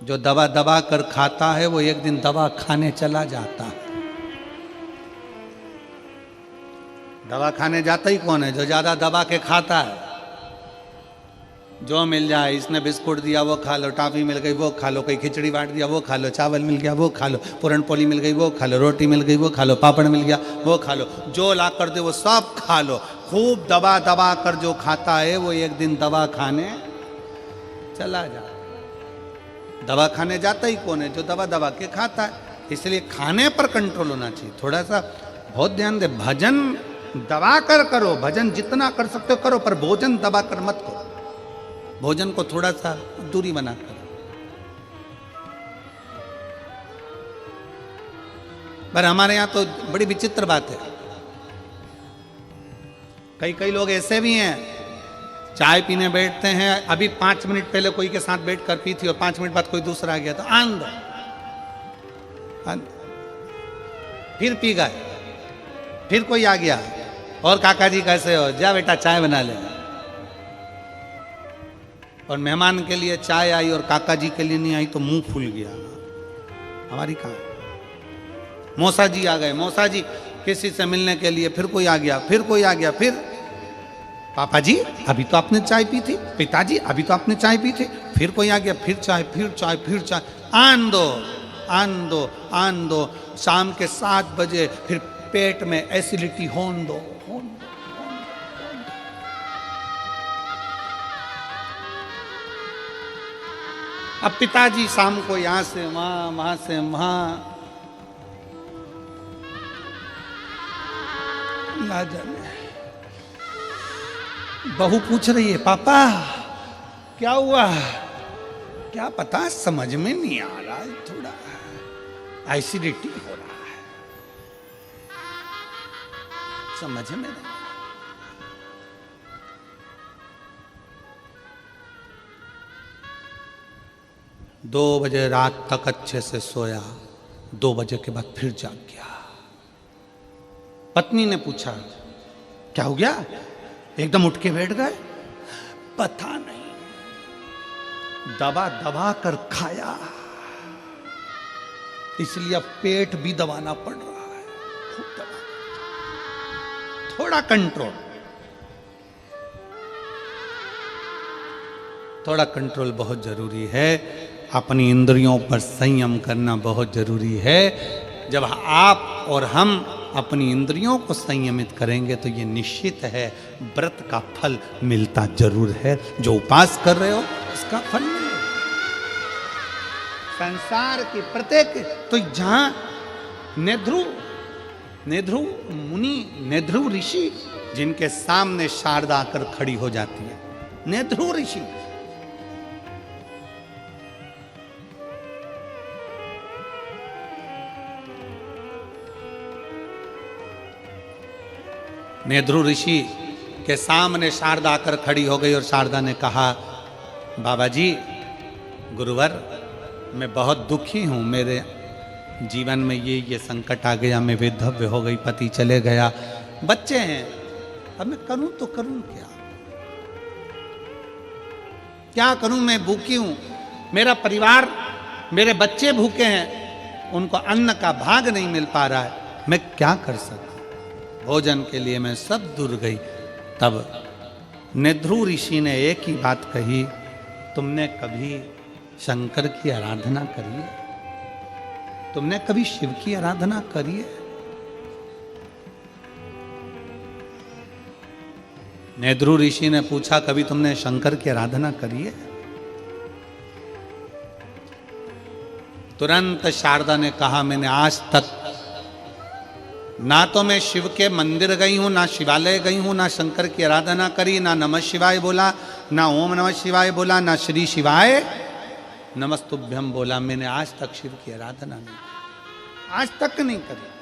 जो दबा दबा कर खाता है वो एक दिन दवा खाने चला जाता है। दवा खाने जाता ही कौन है? जो ज्यादा दबा के खाता है। जो मिल जाए, इसने बिस्कुट दिया वो खा लो, टॉफी मिल गई वो खा लो, कोई खिचड़ी बांट दिया वो खा लो, चावल मिल गया वो खा लो, पूरन पोली मिल गई वो खा लो, रोटी मिल गई वो खा लो, पापड़ मिल गया वो खा लो, जो ला कर दे वो सब खा लो। खूब दबा दबा कर जो खाता है वो एक दिन दवा खाने चला जाता। दवा खाने जाता ही कौन है? जो दबा दबा के खाता है। इसलिए खाने पर कंट्रोल होना चाहिए, थोड़ा सा बहुत ध्यान दे। भजन दबा कर करो, भजन जितना कर सकते हो करो, पर भोजन दबा कर मत करो। भोजन को थोड़ा सा दूरी बना कर। पर हमारे यहां तो बड़ी विचित्र बात है, कई लोग ऐसे भी हैं, चाय पीने बैठते हैं, अभी 5 मिनट पहले कोई के साथ बैठ कर पी थी और 5 मिनट बाद कोई दूसरा आ गया तो आंदो, फिर पी गए, फिर कोई आ गया, और काका जी कैसे हो, जा बेटा चाय बना ले। और मेहमान के लिए चाय आई और काका जी के लिए नहीं आई तो मुंह फूल गया। हमारी कहां? मौसा जी आ गए, मौसा जी किसी से मिलने के लिए, फिर कोई आ गया, फिर कोई आ गया, फिर पापा जी अभी तो आपने चाय पी थी, पिताजी अभी तो आपने चाय पी थी, फिर कोई आ गया, फिर चाय, फिर चाय, फिर चाय, आन दो आन दो आन दो। शाम के 7 बजे फिर पेट में एसिडिटी होन दो, होन दो। अब पिताजी शाम को यहां से वहां, वहां से वहां, ना जाने। बहू पूछ रही है, पापा क्या हुआ? क्या पता, समझ में नहीं आ रहा है, थोड़ा एसिडिटी हो रहा है, समझ में नहीं। 2 बजे रात तक अच्छे से सोया, 2 बजे के बाद फिर जाग गया। पत्नी ने पूछा, क्या हो गया? एकदम उठ के बैठ गए। पता नहीं, दबा दबा कर खाया, इसलिए अब पेट भी दबाना पड़ रहा है, खूब दबा। थोड़ा कंट्रोल, थोड़ा कंट्रोल बहुत जरूरी है। अपनी इंद्रियों पर संयम करना बहुत जरूरी है। जब आप और हम अपनी इंद्रियों को संयमित करेंगे तो ये निश्चित है व्रत का फल मिलता जरूर है। जो उपास कर रहे हो उसका फल मिलेगा। संसार की प्रत्येक, तो जहां नेध्रु मुनि, नेध्रु ऋषि, जिनके सामने शारदा आकर खड़ी हो जाती है, नेध्रु ऋषि, नेध्रु ऋषि के सामने शारदा आकर खड़ी हो गई और शारदा ने कहा, बाबा जी, गुरुवर, मैं बहुत दुखी हूँ, मेरे जीवन में ये संकट आ गया, मैं विधव्य हो गई, पति चले गया, बच्चे हैं, अब मैं करूँ तो करूँ क्या? क्या करूँ? मैं भूखी हूँ, मेरा परिवार, मेरे बच्चे भूखे हैं, उनको अन्न का भाग नहीं मिल पा रहा है, मैं क्या कर सकता? भोजन के लिए मैं सब दूर गई। तब नेध्रु ऋषि ने एक ही बात कही, तुमने कभी शंकर की आराधना करी है? तुमने कभी शिव की आराधना करी है? नेध्रु ऋषि ने पूछा, कभी तुमने शंकर की आराधना करी है? तुरंत शारदा ने कहा, मैंने आज तक ना तो मैं शिव के मंदिर गई हूं, ना शिवालय गई हूं, ना शंकर की आराधना करी, ना नमः शिवाय बोला, ना ओम नमः शिवाय बोला, ना श्री शिवाय नमस्तुभ्यम बोला। मैंने आज तक शिव की आराधना नहीं की, आज तक नहीं करी।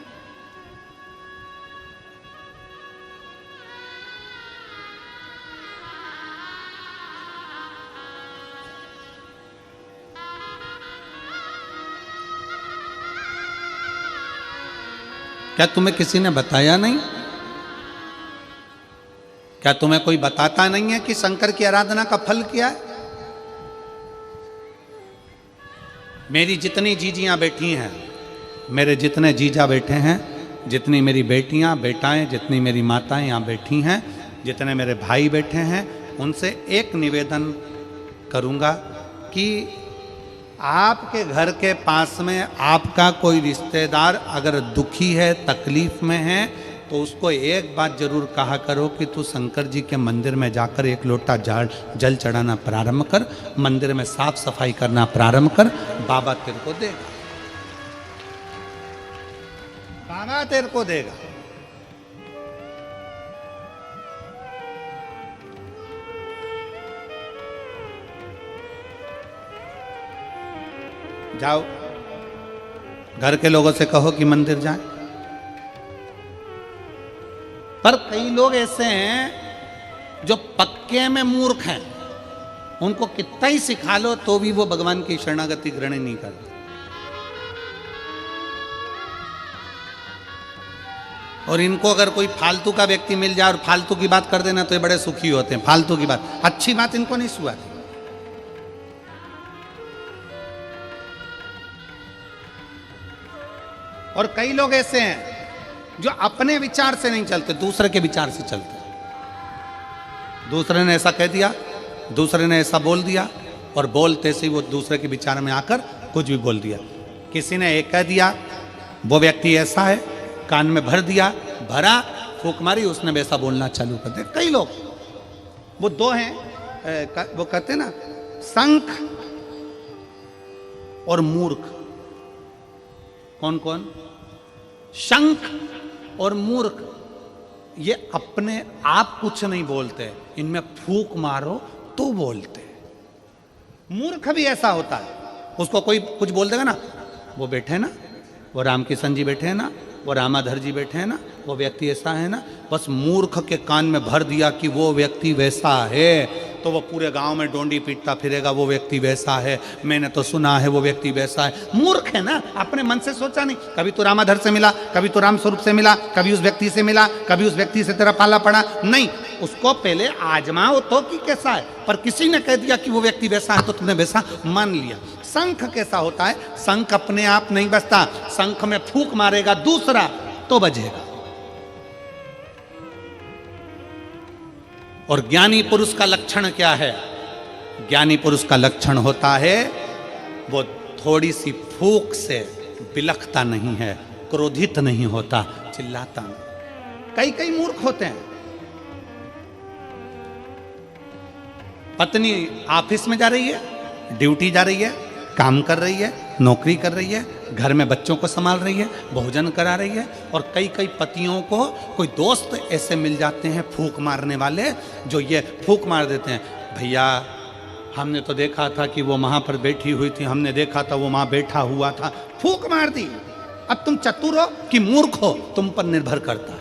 क्या तुम्हें किसी ने बताया नहीं? क्या तुम्हें कोई बताता नहीं है कि शंकर की आराधना का फल क्या है? मेरी जितनी जीजियां बैठी हैं, मेरे जितने जीजा बैठे हैं, जितनी मेरी बेटियां बेटाएं, जितनी मेरी माताएं यहाँ बैठी हैं, जितने मेरे भाई बैठे हैं, उनसे एक निवेदन करूंगा कि आपके घर के पास में आपका कोई रिश्तेदार अगर दुखी है, तकलीफ में है, तो उसको एक बात जरूर कहा करो कि तू शंकर जी के मंदिर में जाकर एक लोटा जल चढ़ाना प्रारंभ कर, मंदिर में साफ सफाई करना प्रारंभ कर, बाबा तेरे को देगा, बाबा तेरे को देगा। जाओ, घर के लोगों से कहो कि मंदिर जाएं। पर कई लोग ऐसे हैं जो पक्के में मूर्ख हैं, उनको कितना ही सिखा लो तो भी वो भगवान की शरणागति ग्रहण नहीं करते। और इनको अगर कोई फालतू का व्यक्ति मिल जाए और फालतू की बात कर देना तो ये बड़े सुखी होते हैं। फालतू की बात, अच्छी बात इनको नहीं सुहाती। और कई लोग ऐसे हैं जो अपने विचार से नहीं चलते, दूसरे के विचार से चलते। दूसरे ने ऐसा कह दिया, दूसरे ने ऐसा बोल दिया, और बोलते से ही वो दूसरे के विचार में आकर कुछ भी बोल दिया। किसी ने एक कह दिया, वो व्यक्ति ऐसा है, कान में भर दिया, भरा, फूंक मारी, उसने वैसा बोलना चालू कर दिया। कई लोग, वो दो हैं, वो कहते हैं ना, संख और मूर्ख। कौन कौन? शंख और मूर्ख। ये अपने आप कुछ नहीं बोलते, इनमें फूंक मारो तो बोलते। मूर्ख भी ऐसा होता है, उसको कोई कुछ बोल देगा ना, वो बैठे हैं ना, वो रामकिशन जी बैठे हैं ना, वो रामाधर जी बैठे हैं ना, वो व्यक्ति ऐसा है ना, बस मूर्ख के कान में भर दिया कि वो व्यक्ति वैसा है, तो वो पूरे गांव में डोंडी पीटता फिरेगा, वो व्यक्ति वैसा है, मैंने तो सुना है वो व्यक्ति वैसा है। मूर्ख है ना, अपने मन से सोचा नहीं। कभी तो रामाधर से मिला, कभी तो राम स्वरूप से मिला, कभी उस व्यक्ति से मिला, कभी उस व्यक्ति से तेरा पाला पड़ा नहीं। उसको पहले आजमाओ तो कि कैसा है, पर किसी ने कह दिया कि वो व्यक्ति वैसा है तो तुमने वैसा मान लिया। शंख कैसा होता है? शंख अपने आप नहीं बजता, शंख में फूंक मारेगा दूसरा तो बजेगा। और ज्ञानी पुरुष का लक्षण क्या है? ज्ञानी पुरुष का लक्षण होता है वो थोड़ी सी फूंक से बिलखता नहीं है, क्रोधित नहीं होता, चिल्लाता नहीं। कई कई मूर्ख होते हैं। पत्नी ऑफिस में जा रही है, ड्यूटी जा रही है, काम कर रही है, नौकरी कर रही है, घर में बच्चों को संभाल रही है, भोजन करा रही है, और कई कई पतियों को कोई दोस्त ऐसे मिल जाते हैं फूंक मारने वाले, जो ये फूंक मार देते हैं, भैया हमने तो देखा था कि वो वहां पर बैठी हुई थी, हमने देखा था वो वहां बैठा हुआ था, फूंक मार दी। अब तुम चतुर हो कि मूर्ख हो, तुम पर निर्भर करता है।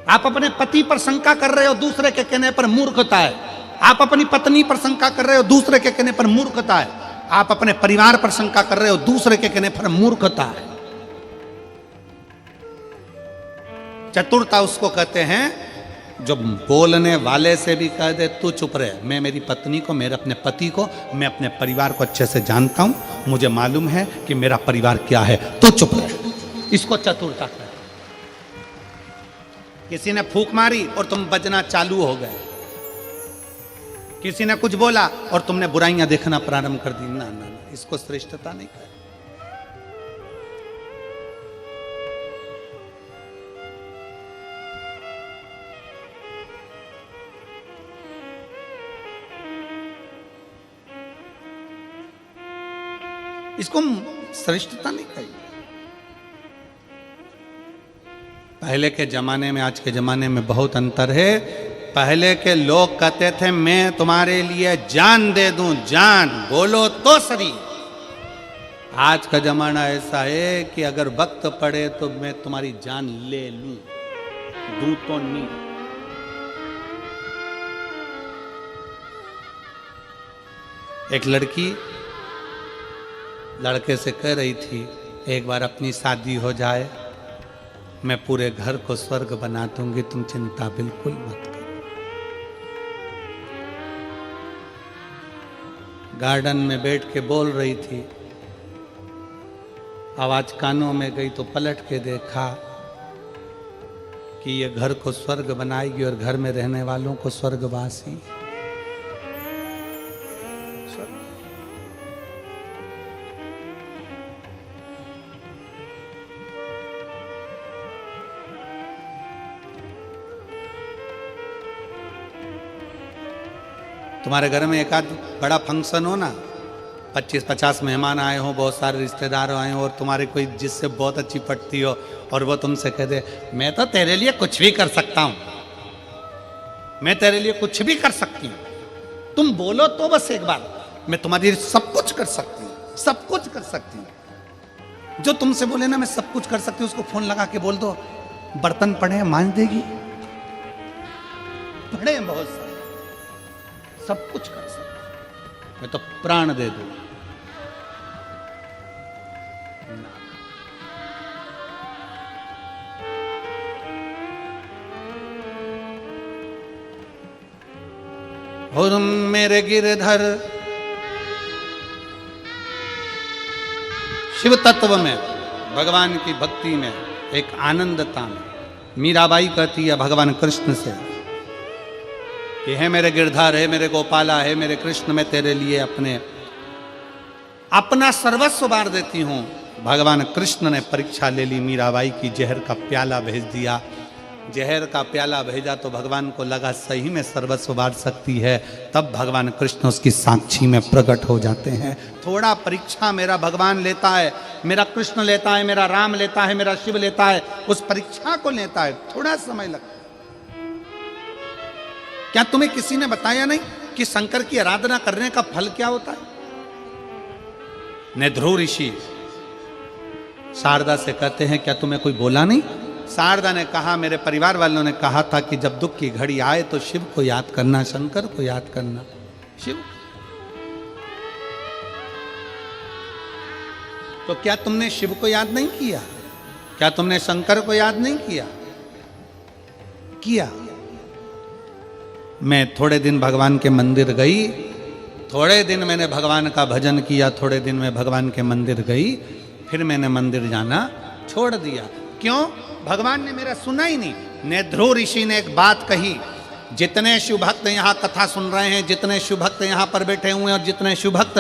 आप अपने पति पर शंका कर रहे हो, दूसरे के कहने पर मूर्खता है। आप अपनी पत्नी पर शंका कर रहे हो, दूसरे के कहने पर मूर्खता है। आप अपने परिवार पर शंका कर रहे हो, दूसरे के कहने पर मूर्खता है। चतुरता उसको कहते हैं जो बोलने वाले से भी कह दे तू चुप रहे, मैं मेरी पत्नी को, मेरे अपने पति को, मैं अपने परिवार को अच्छे से जानता हूं, मुझे मालूम है कि मेरा परिवार क्या है, तू चुप रहे। इसको चतुरता कहते हैं। किसी ने फूंक मारी और तुम बजना चालू हो गए, किसी ने कुछ बोला और तुमने बुराइयां देखना प्रारंभ कर दी, ना ना ना, इसको श्रेष्ठता नहीं कहे। इसको श्रेष्ठता नहीं कही। पहले के जमाने में आज के जमाने में बहुत अंतर है। पहले के लोग कहते थे मैं तुम्हारे लिए जान दे दूं, जान बोलो तो सही। आज का जमाना ऐसा है कि अगर वक्त पड़े तो मैं तुम्हारी जान ले लूं, दूं तो नहीं। एक लड़की लड़के से कह रही थी एक बार अपनी शादी हो जाए, मैं पूरे घर को स्वर्ग बना दूंगी, तुम चिंता बिल्कुल मत करो। गार्डन में बैठ के बोल रही थी, आवाज कानों में गई तो पलट के देखा कि ये घर को स्वर्ग बनाएगी और घर में रहने वालों को स्वर्गवासी। तुम्हारे घर में एक आध बड़ा फंक्शन हो ना, 25-50 मेहमान आए हो, बहुत सारे रिश्तेदार आए हो, और तुम्हारे कोई जिससे बहुत अच्छी पटती हो और वो तुमसे कह दे मैं तो तेरे लिए कुछ भी कर सकता हूं, मैं तेरे लिए कुछ भी कर सकती हूं, तुम बोलो तो बस एक बार, मैं तुम्हारे लिए सब कुछ कर सकती हूँ, सब कुछ कर सकती हूँ। जो तुमसे बोले ना मैं सब कुछ कर सकती हूँ, उसको फोन लगा के बोल दो बर्तन पड़े मांज देगी। पड़े बहुत सारे, सब कुछ कर सकते, मैं तो प्राण दे दूं। और मेरे गिरधर शिव तत्व में, भगवान की भक्ति में, एक आनंदता में, मीराबाई कहती है भगवान कृष्ण से कि है मेरे गिरधर, है मेरे गोपाला, है मेरे कृष्ण, मैं तेरे लिए अपना सर्वस्व बार देती हूं, भगवान कृष्ण ने परीक्षा ले ली मीराबाई की, जहर का प्याला भेज दिया। जहर का प्याला भेजा तो भगवान को लगा सही में सर्वस्व बांट सकती है, तब भगवान कृष्ण उसकी साक्षी में प्रकट हो जाते हैं। थोड़ा परीक्षा मेरा भगवान लेता है, मेरा कृष्ण लेता है, मेरा राम लेता है, मेरा शिव लेता है, उस परीक्षा को लेता है, थोड़ा समय लगता है। क्या तुम्हें किसी ने बताया नहीं कि शंकर की आराधना करने का फल क्या होता है? नेध्रु ऋषि शारदा से कहते हैं क्या तुम्हें कोई बोला नहीं? शारदा ने कहा मेरे परिवार वालों ने कहा था कि जब दुख की घड़ी आए तो शिव को याद करना, शंकर को याद करना। शिव तो क्या तुमने शिव को याद नहीं किया? क्या तुमने शंकर को याद नहीं किया? किया। मैं थोड़े दिन भगवान के मंदिर गई, थोड़े दिन मैंने भगवान का भजन किया, थोड़े दिन में भगवान के मंदिर गई, फिर मैंने मंदिर जाना छोड़ दिया। क्यों? भगवान ने मेरा सुना ही नहीं। नेध्रु ऋषि ने एक बात कही, जितने शिव भक्त यहाँ कथा सुन रहे हैं, जितने शिव भक्त यहाँ पर बैठे हुए हैं और जितने शिव भक्त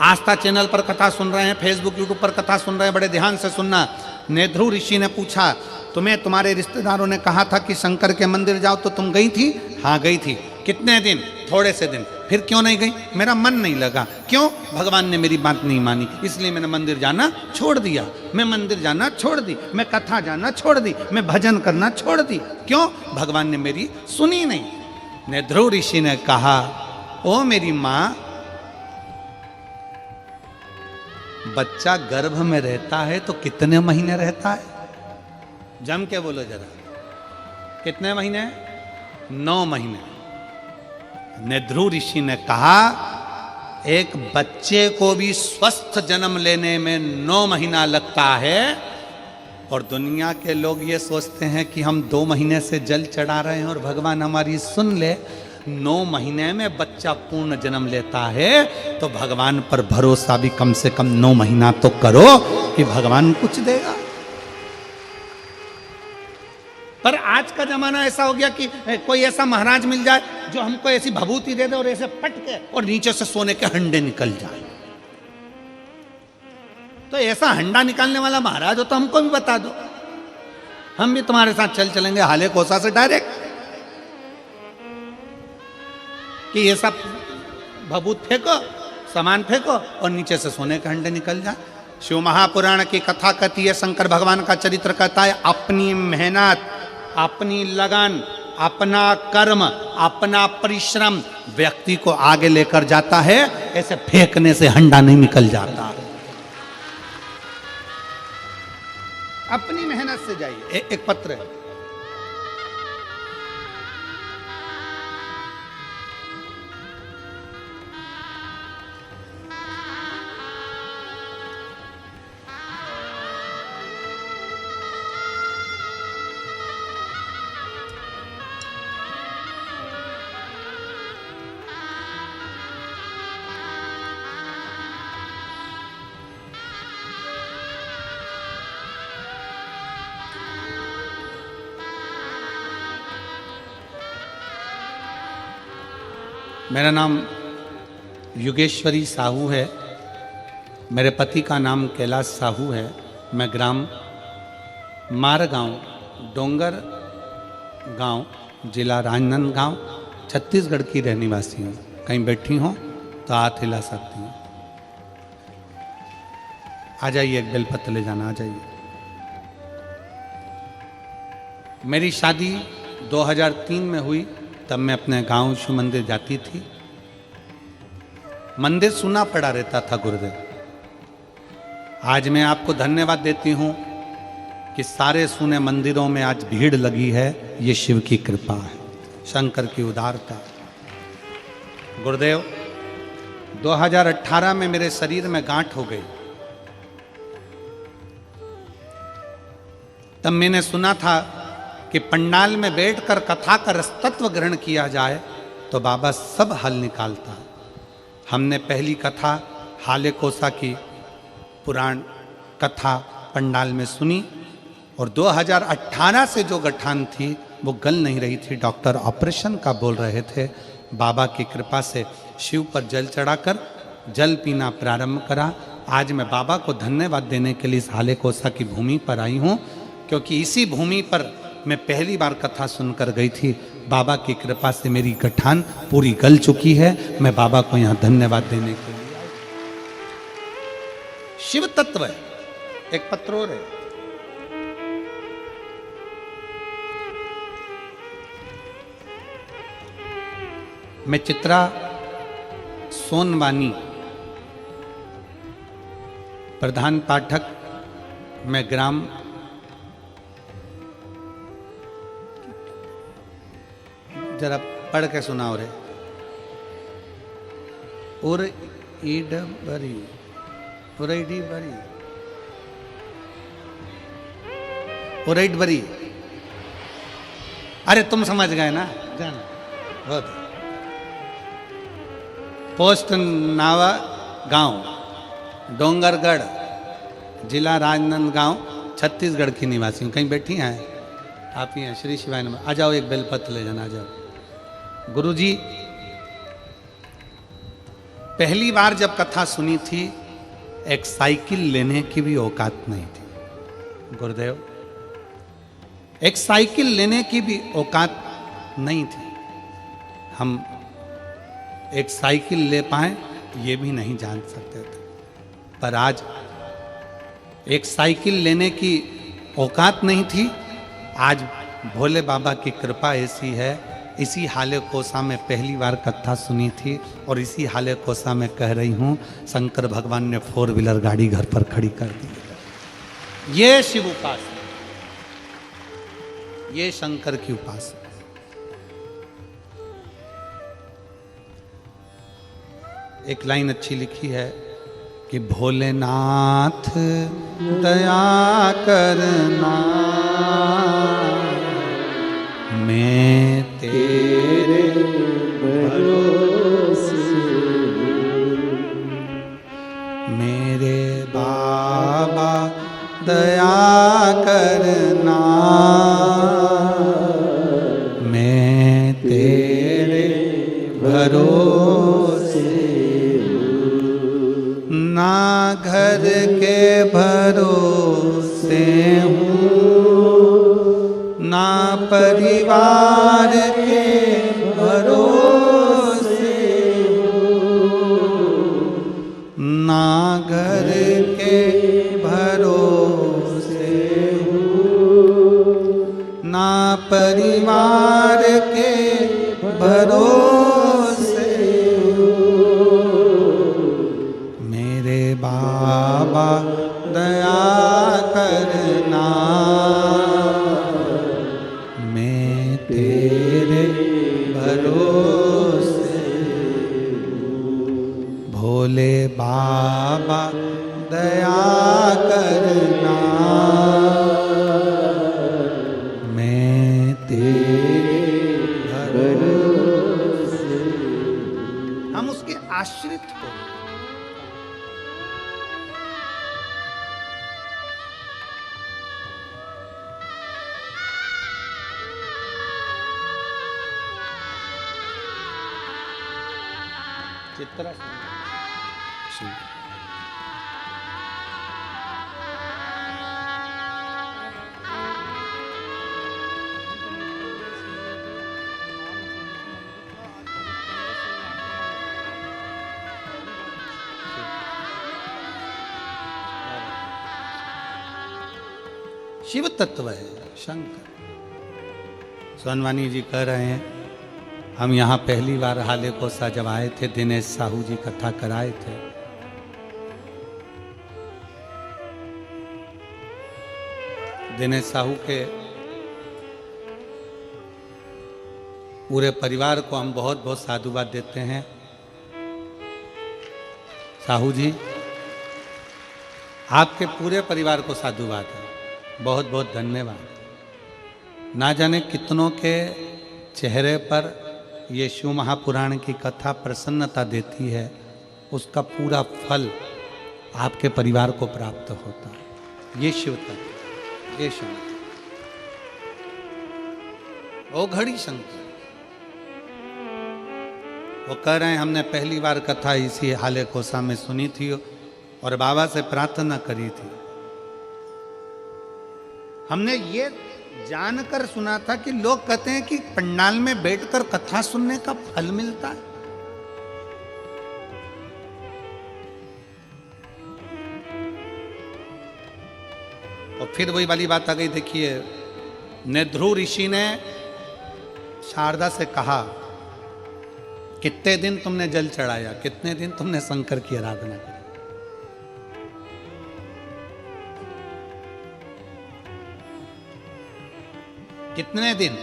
आस्था चैनल पर कथा सुन रहे हैं, फेसबुक यूट्यूब पर कथा सुन रहे हैं, बड़े ध्यान से सुनना। नेध्रु ऋषि ने पूछा तुम्हें तुम्हारे रिश्तेदारों ने कहा था कि शंकर के मंदिर जाओ तो तुम गई थी? हाँ गई थी। कितने दिन? थोड़े से दिन। फिर क्यों नहीं गई? मेरा मन नहीं लगा। क्यों? भगवान ने मेरी बात नहीं मानी, इसलिए मैंने मंदिर जाना छोड़ दिया। मैं मंदिर जाना छोड़ दी, मैं कथा जाना छोड़ दी, मैं भजन करना छोड़ दी। क्यों? भगवान ने मेरी सुनी नहीं। नेध्रु ऋषि ने कहा ओ मेरी माँ, बच्चा गर्भ में रहता है तो कितने महीने रहता है? जम के बोलो जरा, कितने महीने? 9 महीने। नेध्रु ऋषि ने कहा एक बच्चे को भी स्वस्थ जन्म लेने में 9 महीना लगता है, और दुनिया के लोग ये सोचते हैं कि हम 2 महीने से जल चढ़ा रहे हैं और भगवान हमारी सुन ले। 9 महीने में बच्चा पूर्ण जन्म लेता है, तो भगवान पर भरोसा भी कम से कम 9 महीना तो करो कि भगवान कुछ देगा। पर आज का जमाना ऐसा हो गया कि कोई ऐसा महाराज मिल जाए जो हमको ऐसी भभूति दे दे और ऐसे पटके और नीचे से सोने के हंडे निकल जाए। तो ऐसा हंडा निकालने वाला महाराज हो तो हमको भी बता दो, हम भी तुम्हारे साथ चलेंगे हाले कोसा से डायरेक्ट, कि ये सब भभूत फेंको, सामान फेंको और नीचे से सोने के हंडे निकल जाए। शिव महापुराण की कथा कहती है, शंकर भगवान का चरित्र कहता है, अपनी मेहनत, अपनी लगन, अपना कर्म, अपना परिश्रम व्यक्ति को आगे लेकर जाता है, ऐसे फेंकने से हंडा नहीं निकल जाता। अपनी मेहनत से जाइए। एक पत्र है, मेरा नाम युगेश्वरी साहू है, मेरे पति का नाम कैलाश साहू है। मैं ग्राम मारगांव, डोंगर गांव, जिला राजनांदगांव, छत्तीसगढ़ की रहने वासी हूँ। कहीं बैठी हो तो हाथ हिला सकती हूँ। आ जाइए, एक बेलपत्र ले जाना, आ जाइए। मेरी शादी 2003 में हुई, तब मैं अपने गांव शिव मंदिर जाती थी। मंदिर सुना पड़ा रहता था गुरुदेव। आज मैं आपको धन्यवाद देती हूं कि सारे सुने मंदिरों में आज भीड़ लगी है। ये शिव की कृपा है, शंकर की उदारता। गुरुदेव 2018 में मेरे शरीर में गांठ हो गई। तब मैंने सुना था कि पंडाल में बैठकर कथा का रसतत्व ग्रहण किया जाए तो बाबा सब हल निकालता। हमने पहली कथा हाले कोसा की पुराण कथा पंडाल में सुनी, और 2018 से जो गठान थी वो गल नहीं रही थी। डॉक्टर ऑपरेशन का बोल रहे थे। बाबा की कृपा से शिव पर जल चढ़ाकर जल पीना प्रारंभ करा। आज मैं बाबा को धन्यवाद देने के लिए इस हाले कोसा की भूमि पर आई हूँ, क्योंकि इसी भूमि पर मैं पहली बार कथा सुनकर गई थी। बाबा की कृपा से मेरी गठान पूरी गल चुकी है। मैं बाबा को यहाँ धन्यवाद देने के लिए आई। शिव तत्व है, एक पत्र और है। मैं चित्रा सोनवानी, प्रधान पाठक, मैं ग्राम जरा पढ़ के सुनाओ रे। और ईड बरी, उरेडी बरी, उरेड बरी। अरे तुम समझ गए ना, जाना बहुत। पोस्ट नावा गांव, डोंगरगढ़, जिला राजनांदगांव, छत्तीसगढ़ की निवासी हूँ। कहीं बैठी हैं आप? ही हैं। श्री शिवाय नमः। आ जाओ, एक बेलपत्र ले जाना, आ जाओ। गुरुजी, पहली बार जब कथा सुनी थी, एक साइकिल लेने की भी औकात नहीं थी। गुरुदेव, एक साइकिल लेने की भी औकात नहीं थी। हम एक साइकिल ले पाए ये भी नहीं जान सकते थे। पर आज एक साइकिल लेने की औकात नहीं थी। आज भोले बाबा की कृपा ऐसी है। इसी हाले कोसा में पहली बार कथा सुनी थी और इसी हाले कोसा में कह रही हूँ, शंकर भगवान ने 4 व्हीलर गाड़ी घर पर खड़ी कर दी। ये शिव उपासना, ये शंकर की उपासना। एक लाइन अच्छी लिखी है कि भोलेनाथ दया करना, मैं तेरे भरोसे, मेरे बाबा दया करना, मैं तेरे भरोसे, ना घर के भरोसे हूँ, ना परिवार के भरोसे हूँ, ना घर के भरोसे हूँ, ना परिवार के भरोसे हूँ, मेरे बाबा दया करना, मैं तेरे भरोसे हूँ। भोले बाबा दया करना, मैं तेरे भरोसे। हम उसके आश्रित हो। चित्रा शिव तत्व है शंकर। सोनवानी जी कह रहे हैं, हम यहाँ पहली बार हाले कोसा जब आए थे, दिनेश साहू जी कथा कराए थे। दिनेश साहू के पूरे परिवार को हम बहुत बहुत साधुवाद देते हैं। साहू जी, आपके पूरे परिवार को साधुवाद है, बहुत बहुत धन्यवाद। ना जाने कितनों के चेहरे पर ये शिव महापुराण की कथा प्रसन्नता देती है, उसका पूरा फल आपके परिवार को प्राप्त होता है। ये शिव तत्व, ये शिव, ओ घड़ी शंकर। वो कह रहे हैं हमने पहली बार कथा इसी हाले कोसा में सुनी थी और बाबा से प्रार्थना करी थी। हमने ये जानकर सुना था कि लोग कहते हैं कि पंडाल में बैठकर कथा सुनने का फल मिलता है। और फिर वही वाली बात आ गई। देखिए, नेध्रु ऋषि ने शारदा से कहा, कितने दिन तुमने जल चढ़ाया, कितने दिन तुमने शंकर की आराधना की? कितने दिन?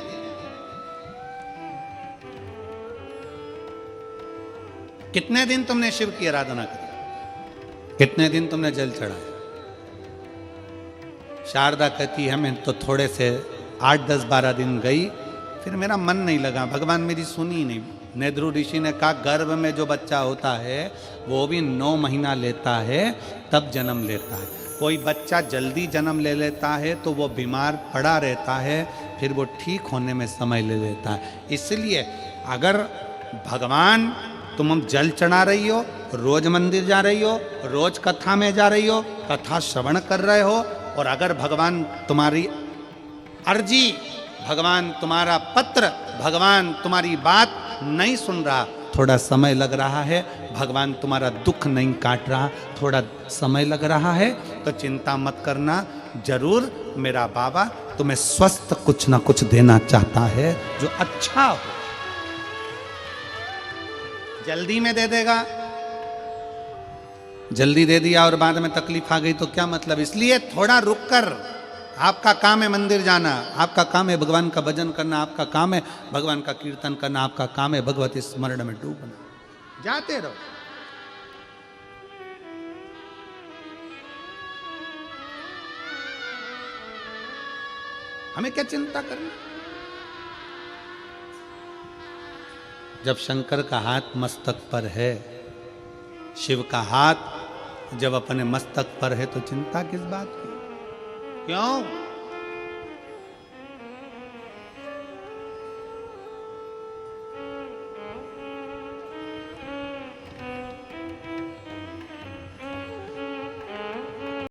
कितने दिन तुमने शिव की आराधना की? कितने दिन तुमने जल चढ़ाया? शारदा कहती है, मैं तो थोड़े से 8, 10, 12 दिन गई, फिर मेरा मन नहीं लगा, भगवान मेरी सुनी नहीं। नेध्रु ऋषि ने कहा, गर्भ में जो बच्चा होता है वो भी 9 महीना लेता है, तब जन्म लेता है। कोई बच्चा जल्दी जन्म ले लेता है तो वो बीमार पड़ा रहता है, फिर वो ठीक होने में समय ले लेता है। इसलिए अगर भगवान, तुम जल चढ़ा रही हो, रोज मंदिर जा रही हो, रोज कथा में जा रही हो, कथा श्रवण कर रहे हो, और अगर भगवान तुम्हारी अर्जी, भगवान तुम्हारा पत्र, भगवान तुम्हारी बात नहीं सुन रहा, थोड़ा समय लग रहा है, भगवान तुम्हारा दुख नहीं काट रहा, थोड़ा समय लग रहा है, तो चिंता मत करना, जरूर मेरा बाबा तुम्हें स्वस्थ कुछ ना कुछ देना चाहता है जो अच्छा हो। जल्दी में दे देगा, जल्दी दे दिया और बाद में तकलीफ आ गई तो क्या मतलब? इसलिए थोड़ा रुक कर, आपका काम है मंदिर जाना, आपका काम है भगवान का भजन करना, आपका काम है भगवान का कीर्तन करना, आपका काम है भगवती स्मरण में डूबना, जाते रहो। हमें क्या चिंता करना? जब शंकर का हाथ मस्तक पर है, शिव का हाथ जब अपने मस्तक पर है, तो चिंता किस बात की? क्यों?